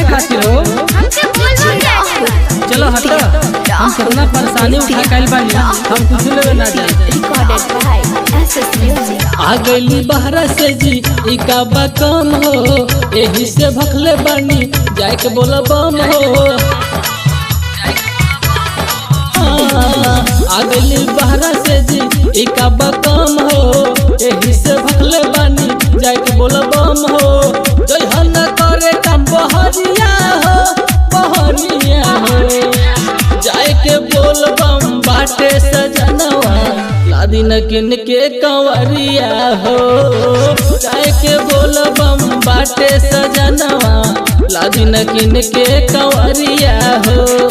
काहे खातिर हो? हमके बोलबो क्या? चलो हटो, हम कितना परेशानी उठा कैल बानी, हम कुछ लेवे ना जाए। Recorded by SS music. आ गईली बहरा से जी ई का बा कम हो, एही से भखले बानी जाए के बोला बम हो। आ गईली बहरा से जी ई का बा कम हो, एही से भखले बानी जाए के बोला बम हो। जइहन करे काम बहरिया हो, बहरिया हो, जाए के बोल बम बाटे सजनवा, लादी न किन के कंवरिया हो। जाए के बोल बम बाटे सजनवा, लादी न किन के कंवरिया हो।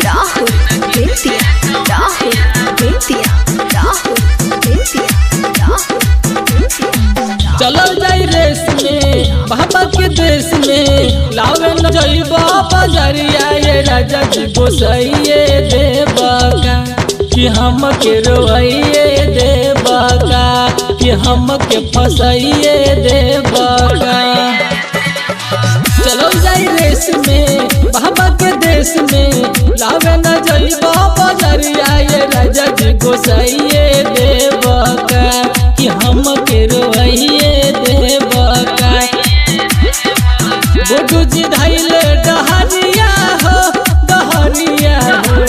राहुल बेतिया, राहुल बेतिया, राहुल बेतिया, राहुल बेतिया। चलो जाई रेस में बाबा के देश में, लावे न जइबा बजरिया ये राजा जी गोसाइए देबा का, कि हम के रोइए देबा का, कि हम के फसाइए देबा का। चलो जाई रेस में बाबा के देश में, लावे न जइबा बजरिया ये राजा जी गोसाइए देबा का, कि हम के रोइए देबा का। बुढ़ू जी धैले डहरिया हो, डहरिया हो,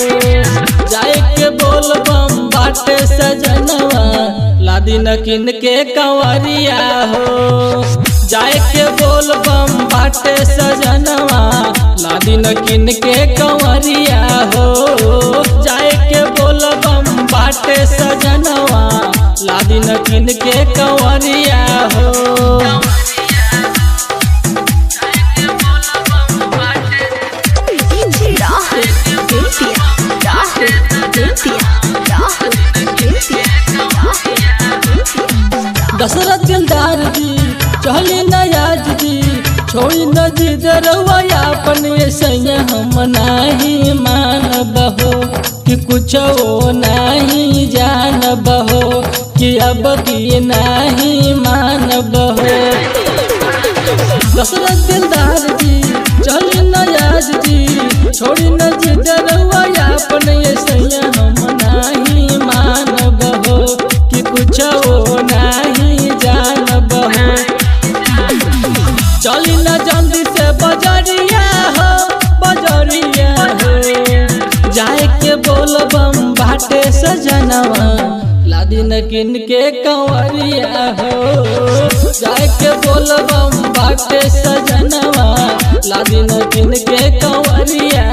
जाए के बोल बम बाटे सजनवा, लादी न किन के कंवरिया हो। जाए के बोल बम बाटे सजनवा, लादी न किन के कंवरिया हो। जाए के बोल बम बाटे सजनवा, लादी न किन के कंवरिया हो। राहुल बेतिया, राहुल बेतिया, राहुल बेतिया, राहुल बेतिया। दशरथ दिलदार जी चली नयाज जी, छोड़ी न जी दरवाया अपन सैया, हम नहीं मानब हो, कि कुछ वो नहीं जानब हो, कि अब की नहीं मानब हो। दशरथ दिलदार जी चली नयाज जी, छोड़ी न जी दरवाया अपन सैया, हम नहीं मानब हो, कि कुछ वो नहीं जानब हो। चली न जल्दी से बजरिया हो, बजरिया हो, जाए के बोल बम बाटे सजनवा, लादी न किन के कंवरिया हो। जाए के बोल बम बाटे सजनवा, लादी न किन के कंवरिया